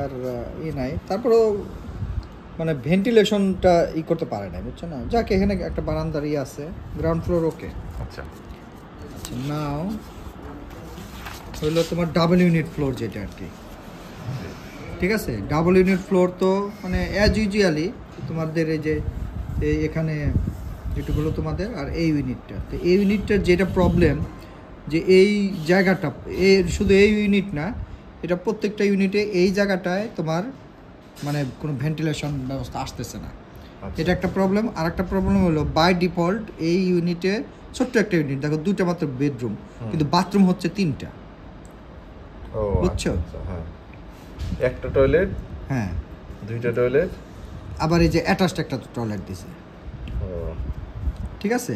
আর নাই, তারপরেও মানে ভেন্টিলেশনটা করতে পারে না, বুঝছো না। যাক, এখানে একটা বারান্দার আছে, গ্রাউন্ড ফ্লোর ওকে। আচ্ছা আচ্ছা, নাও হইলো তোমার ডাবল ইউনিট ফ্লোর যেটা আর কি, ঠিক আছে। ডাবল ইউনিট ফ্লোর তো মানে অ্যাজ ইউজুয়ালি তোমাদের এই যে এখানে যেটুকুলো তোমাদের, আর এই ইউনিটটা, তো এই ইউনিটটার যেটা প্রবলেম যে এই জায়গাটা, শুধু এই ইউনিট না, এটা প্রত্যেকটা ইউনিটে এই জায়গাটায় তোমার মানে কোনো ভেন্টিলেশন ব্যবস্থা আসতেছে না, এটা একটা প্রবলেম। আর একটা প্রবলেম হলো বাই ডিফল্ট এই ইউনিটে, ছোট্ট একটা ইউনিট দেখো, 2টা মাত্র বেডরুম, কিন্তু বাথরুম হচ্ছে 3টা, বুঝছো? হ্যাঁ, একটা টয়লেট, হ্যাঁ 2টা টয়লেট, আবার এই যে অ্যাটাচড একটা টয়লেট দিছে, ঠিক আছে।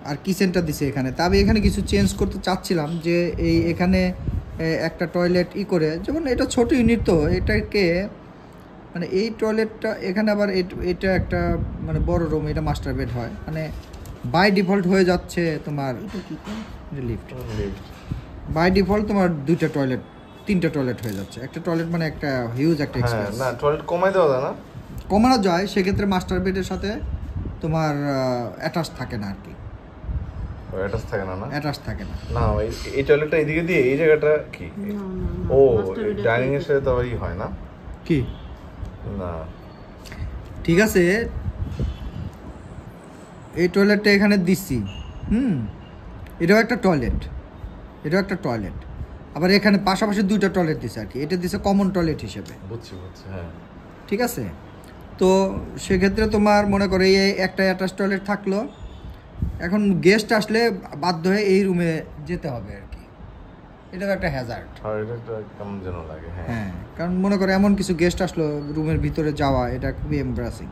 আর কিচেনটা দিছে এখানে। তা আমি এখানে কিছু চেঞ্জ করতে চাচ্ছিলাম, যে এই এখানে একটা টয়লেট করে, যেমন এটা ছোট ইউনিট তো এটাকে মানে এই টয়লেটটা এখানে, আবার এটা একটা মানে বড় রুম, এটা মাস্টার বেড হয়, মানে বাই ডিফল্ট হয়ে যাচ্ছে তোমার লিফট, বাই ডিফল্ট তোমার 2টা টয়লেট 3টা টয়লেট হয়ে যাচ্ছে। একটা টয়লেট মানে একটা হিউজ একটা এক্সপেন্স। না টয়লেট কমাই দেওয়া যায় না? কমানো যায়, সেক্ষেত্রে মাস্টার বেডের সাথে তোমার অ্যাটাচ থাকে না আর কি। অ্যাটাচ থাকে না? না অ্যাটাচ থাকে না। না এই টয়লেটটা এদিকে দিয়ে, এই জায়গাটা কি? ও ডাইনিং এর সাথে তো হয় না কি? না ঠিক আছে, এই টয়লেটটা এখানে দিচ্ছি, এটাও একটা টয়লেট, এটাও একটা টয়লেট, আবার এখানে পাশাপাশি 2টা টয়লেট দিছে আর কি, এটা দিছে কমন টয়লেট হিসেবে, বুঝছি হ্যাঁ, ঠিক আছে। তো সেক্ষেত্রে তোমার মনে করে এই একটা অ্যাটাচ টয়লেট থাকলো, এখন গেস্ট আসলে বাধ্য হয়ে এই রুমে যেতে হবে আর কি, এটাও একটা হ্যাজার্ড। কেমন যেন লাগে। হ্যাঁ, কারণ মনে করে এমন কিছু গেস্ট আসলো, রুমের ভিতরে যাওয়া এটা খুবই এমব্রাসিং।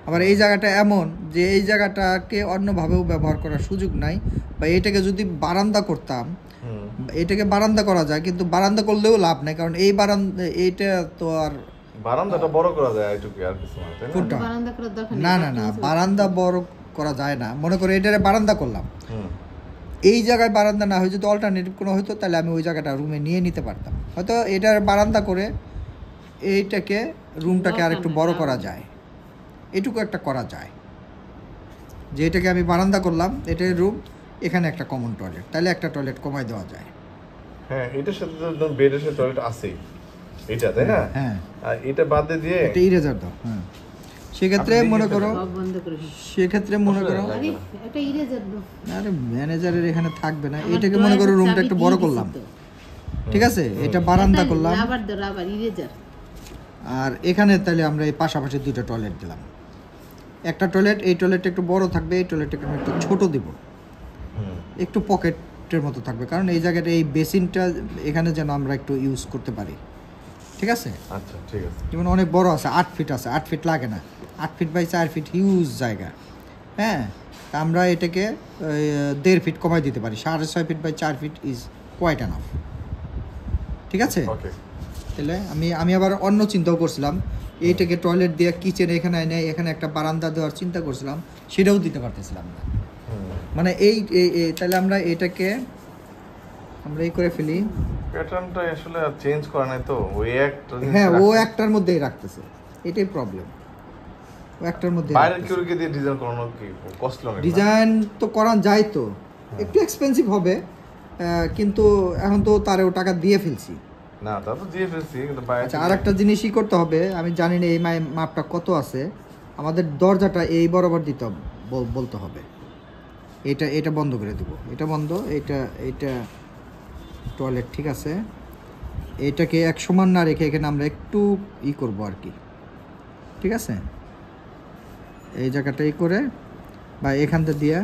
আবার এই জায়গাটা এমন যে এই জায়গাটাকে অন্যভাবেও ব্যবহার করার সুযোগ নাই, বা এটাকে যদি বারান্দা করতাম, এটাকে বারান্দা করা যায়, কিন্তু বারান্দা করলেও লাভ নাই, কারণ এই বারান্দা এইটা তো আর বারান্দাটা বড় করা যায় এইটুকু, আর কিছু না। বারান্দা করার দরকার নেই। না বারান্দা বড় করা যায় না। মনে করে এটারে বারান্দা করলাম, এই জায়গায় বারান্দা না হয়ে যদি অল্টারনেটিভ কোনো হতো, তাহলে আমি ওই জায়গাটা রুমে নিয়ে নিতে পারতাম। হয়তো এটার বারান্দা করে এইটাকে রুমটাকে আর একটু বড় করা যায়, এটুকু একটা করা যায়, যে এটাকে আমি বারান্দা করলাম, এটার রুম, এখানে একটা কমন টয়লেট, তাহলে একটা টয়লেট কমাই দেওয়া যায়। হ্যাঁ, এটার সাথে তো বেডের সাথে টয়লেট আছেই, এটা তাই না? হ্যাঁ, আর এটা বাদ দিয়ে এটা ইরেজার দাও। হ্যাঁ, সেক্ষেত্রে মনে করো, একটা ইরেজার দাও। আরে ম্যানেজারের এখানে থাকবে না, এটাকে মনে করো রুমটা একটু বড় করলাম, ঠিক আছে, এটা বারান্দা করলাম, আবার ইরেজার। আর এখানে তাহলে আমরা এই পাশাপাশি 2টা টয়লেট দিলাম, একটা টয়লেট, এই টয়লেটটা একটু বড় থাকবে, এই টয়লেটটাকে আমি একটু ছোট দিব, একটু পকেটের মতো থাকবে, কারণ এই জায়গাটা এই বেসিনটা এখানে যেন আমরা একটু ইউজ করতে পারি, ঠিক আছে। আচ্ছা ঠিক আছে, যেমন অনেক বড় আছে, 8 ফিট আছে, 8 ফিট লাগে না, 8 ফিট বাই 4 ফিট হিউজ জায়গা। হ্যাঁ, আমরা এটাকে 1.5 ফিট কমাই দিতে পারি, 6.5 feet by 4 feet is quite enough, ঠিক আছে। তাহলে আমি আবার অন্য চিন্তাও করছিলাম, এইটাকে টয়লেট দিয়ে কিচেন এখানে এনে এখানে একটা বারান্দা দেওয়ার চিন্তা করছিলাম, সেটাও দিতে পারতেছিলাম না। মানে এই তাহলে আমরা এটাকে আমরা এই করে ফেলি, প্যাটার্নটা আসলে আর চেঞ্জ করা নাই তো, ওই একটা হ্যাঁ ও একটার মধ্যেই রাখতেছে, এটাই প্রবলেম, ও একটার মধ্যে। বাইরের কিউরিকে দিয়ে ডিজাইন করানো কি কষ্ট লাগে? ডিজাইন তো করা যায়, তো একটু এক্সপেন্সিভ হবে, কিন্তু এখন তো তারেও টাকা দিয়ে ফেলছি। না তা তো দিয়ে ফেলছি, কিন্তু বাইরে আচ্ছা, আর একটা জিনিসই করতে হবে, আমি জানি না এই মাপটা কত আছে, আমাদের দরজাটা এই বরাবর দিতে বলতে হবে, এটা বন্ধ করে দেবো, এটা বন্ধ, এটা টয়লেট, ঠিক আছে। এটাকে এক সমান না রেখে এখানে আমরা একটু করবো আর কি, ঠিক আছে। এই জায়গাটা করে বা এখান দিয়ে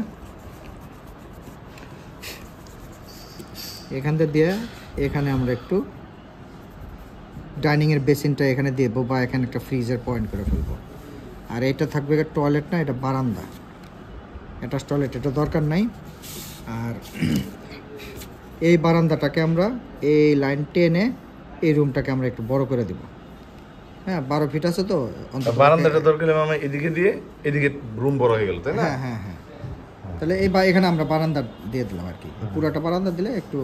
এখানে আমরা একটু ডাইনিংয়ের বেসিনটা এখানে দিয়ে দেবো, বা এখানে একটা ফ্রিজের পয়েন্ট করে ফেলবো। আর এটা থাকবে টয়লেট না, এটা বারান্দা, এটা টয়লেট, এটা দরকার নাই। আর এই বারান্দাটাকে আমরা এই লাইন টেনে এই রুমটাকে আমরা একটু বড় করে দেব। হ্যাঁ, 12 ফিট আছে তো, বারান্দাটা দরকার হলে আমরা এদিকে দিয়ে এদিকে রুম বড় হয়ে গেল, তাই না? হ্যাঁ হ্যাঁ হ্যাঁ, তাহলে এখানে আমরা বারান্দা দিয়ে দিলাম আর কি, পুরোটা বারান্দা দিলে একটু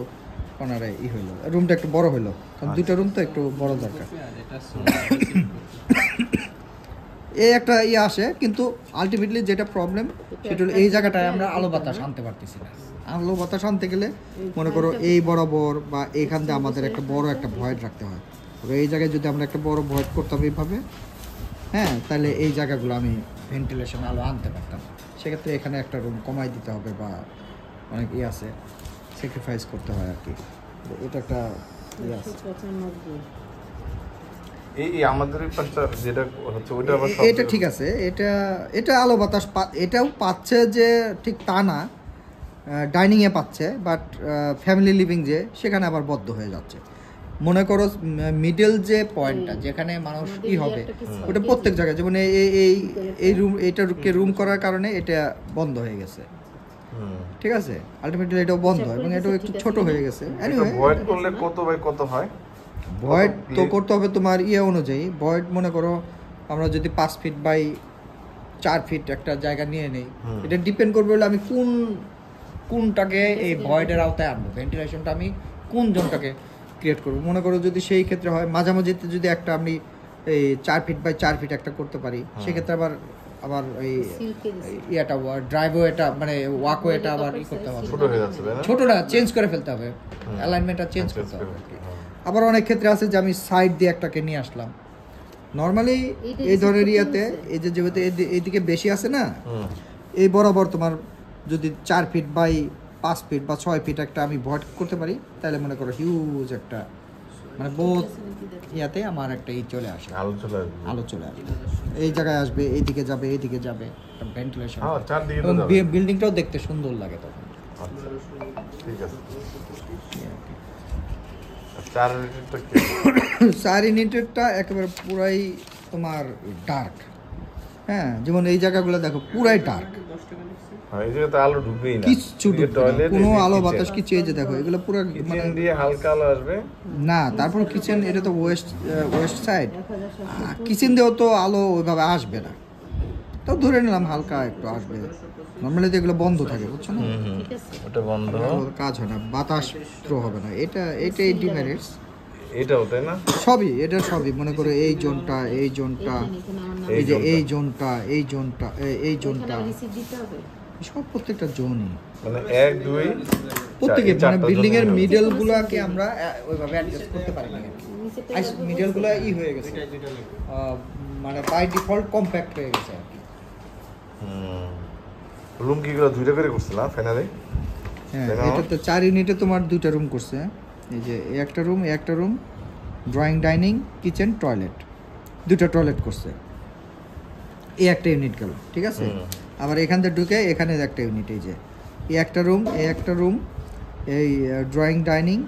কর্নারে হইলো, রুমটা একটু বড় হইলো, কারণ দুইটা রুম তো একটু বড় দরকার। এই একটা আসে, কিন্তু আলটিমেটলি যেটা প্রবলেম সেটা হলো এই জায়গাটায় আমরা আলো বাতাস আনতে পারতেছি না। আলো বাতাস আনতে গেলে মনে করো এই বরাবর বা এইখান দিয়ে আমাদের একটা বড় একটা ভয়েড রাখতে হয়। এই জায়গায় যদি আমরা একটা বড় ভয়েড করতাম এইভাবে, হ্যাঁ, তাহলে এই জায়গাগুলো আমি ভেন্টিলেশন আলো আনতে পারতাম। সেক্ষেত্রে এখানে একটা রুম কমাই দিতে হবে বা অনেক আছে, স্যাক্রিফাইস করতে হয় আর কি। এটা একটা আছে। এই আমাদের পাশটা যেটা হচ্ছে ওইটা আবার এটা ঠিক আছে, এটা আলো বাতাস এটাও পাচ্ছে যে ঠিক তা না, ডাইনিংয়ে পাচ্ছে, বাট ফ্যামিলি লিভিং যে সেখানে আবার বদ্ধ হয়ে যাচ্ছে। মনে করো মিডল যে পয়েন্টটা যেখানে মানুষ হবে ওটা প্রত্যেক জায়গায়, যেমন এই রুম, এইটাকে রুম করার কারণে এটা বন্ধ হয়ে গেছে, ঠিক আছে, আলটিমেটলি এটাও বন্ধ এবং এটাও একটু ছোট হয়ে গেছে। এনিওয়ে ভয়েড করলে কত বাই কত হয়? ভয়েড তো করতে হবে তোমার অনুযায়ী। ভয়েড মনে করো আমরা যদি 5 ফিট বাই 4 ফিট একটা জায়গা নিয়ে নেই, এটা ডিপেন্ড করবে হলে আমি কোনটাকে এই ভয়েডের আওতায় আনবো, ভেন্টিলেশনটা আমি কোন জোনটাকে ক্রিয়েট করবো। মনে করো যদি সেই ক্ষেত্রে হয় মাঝামাঝিতে যদি একটা আমি এই 4 ফিট বাই 4 ফিট একটা করতে পারি, সেক্ষেত্রে আবার এই এটা ড্রাইভওয়েটা মানে ওয়াকওয়েটা আবার করতে হবে, ছোট হয়ে যাচ্ছে তাই না? ছোটটা চেঞ্জ করে ফেলতে হবে, অ্যালাইনমেন্টটা চেঞ্জ করতে হবে। আবার অনেক ক্ষেত্রে আছে যে আমি সাইড দিয়ে একটাকে নিয়ে আসলাম। নর্মালি এই ধরনের এই যে যেহেতু এইদিকে বেশি আছে না, এই বরাবর তোমার যদি 4 ফিট বাই 5 ফিট বা 6 ফিট একটা আমি ভয়েড করতে পারি, তাহলে মনে করো হিউজ একটা মানে বহুত আমার একটা চলে আসে, আলো চলে আসবে, এই জায়গায় আসবে, এইদিকে যাবে, এইদিকে যাবে, ভেন্টিলেশন, এবং বিল্ডিংটাও দেখতে সুন্দর লাগে তখন। ঠিক আছে। 4 ইউনিটেরটা একেবারে পুরাই তোমার ডার্ক, হ্যাঁ, যেমন এই জায়গাগুলো দেখো পুরাই ডার্ক, এই জায়গাতে আলো ঢুকবেই না, কিচ্ছু টয়লেট কোনো আলো বাতাস কিছু, এই যে দেখো এগুলো পুরো মানে দিয়ে হালকা আলো আসবে না। তারপর কিচেন, এটা তো ওয়েস্ট সাইড, কিচেন দিয়েও তো আলো ওইভাবে আসবে না, তাও ধরে নিলাম হালকা একটু আসবে। নর্মালি তো এগুলো বন্ধ থাকে, বুঝছো না, ওটা বন্ধ, কাজ হয় না, বাতাস থ্রো হবে না। এটা 80 মিনিটস, এটাও তাই না, সবই মনে করো এই জোনটা, এই জোনটা, এই যে এই জোনটা, এই জোনটা, এই জোনটা, সব প্রত্যেকটা জোনই মানে 1 2 প্রত্যেকে মানে বিল্ডিং এর মিডল গুলোকে আমরা ওইভাবে অ্যাডজাস্ট করতে পারি না, মিডল গুলো হয়ে গেছে, মানে বাই ডিফল্ট কম্প্যাক্ট হয়ে গেছে আর কি। রুম কি গুলো দুইটা করে করছিল না ফাইনালি? হ্যাঁ, এটা তো 4 ইউনিটে তোমার 2টা রুম করছে, এই যে একটা room drawing, dining, kitchen, toilet, 2টা টয়লেট করছে, এই একটা ইউনিট গেল, ঠিক আছে। আবার এখান থেকে ঢুকে এখানে একটা ইউনিট, এই যে এই একটা রুম, এই ড্রয়িং, ডাইনিং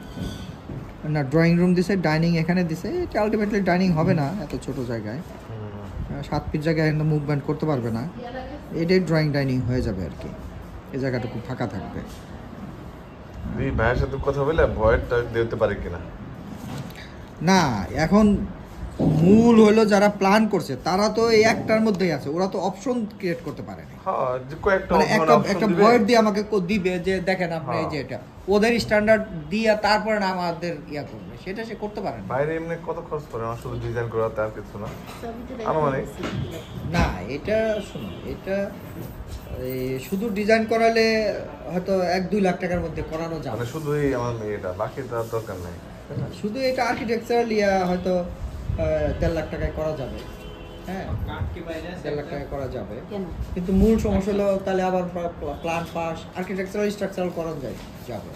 না, ড্রয়িং রুম দিছে, ডাইনিং এখানে দিছে। এটা আলটিমেটলি ডাইনিং হবে না এত ছোট জায়গায়, 7 ফিট জায়গায় মুভমেন্ট করতে পারবে না, এটাই ড্রয়িং ডাইনিং হয়ে যাবে আর কি, এই জায়গাটুকু ফাঁকা থাকবে। ভাইয়ের সাথে কথা বলে ভয়েডটা দিতে পারে কিনা না, এখন মূল হলো যারা প্ল্যান করছে তারা তো এই একটার মধ্যেই আছে, ওরা তো অপশন ক্রিয়েট করতে পারে না। হ্যাঁ, যে কয়েকটা মানে একটা ভয়েড দিয়ে আমাকে দিবে যে দেখেন আপনি এই যে এটা ওদের স্ট্যান্ডার্ড দিয়ে তারপরে না আমাদের করবে, সেটা সে করতে পারে না। বাইরে এমনি কত খরচ করে আমার শুধু ডিজাইন করা, তার কিছু না আনুমানিক না, এটা শোনো, এটা শুধু ডিজাইন করালে হয়তো 1-2 লাখ টাকার মধ্যে করানো যাবে, মানে শুধু এই আমার এটা, বাকি তার দরকার নেই। শুধু এটা আর্কিটেকচারাল হয়তো 1.5 লাখ টাকায় করা যাবে, হ্যাঁ 1.5 লাখ টাকায় করা যাবে, কিন্তু মূল সমস্যা হলো তাহলে আবার প্ল্যান পাস, আর্কিটেকচারাল স্ট্রাকচারাল করা যাবে।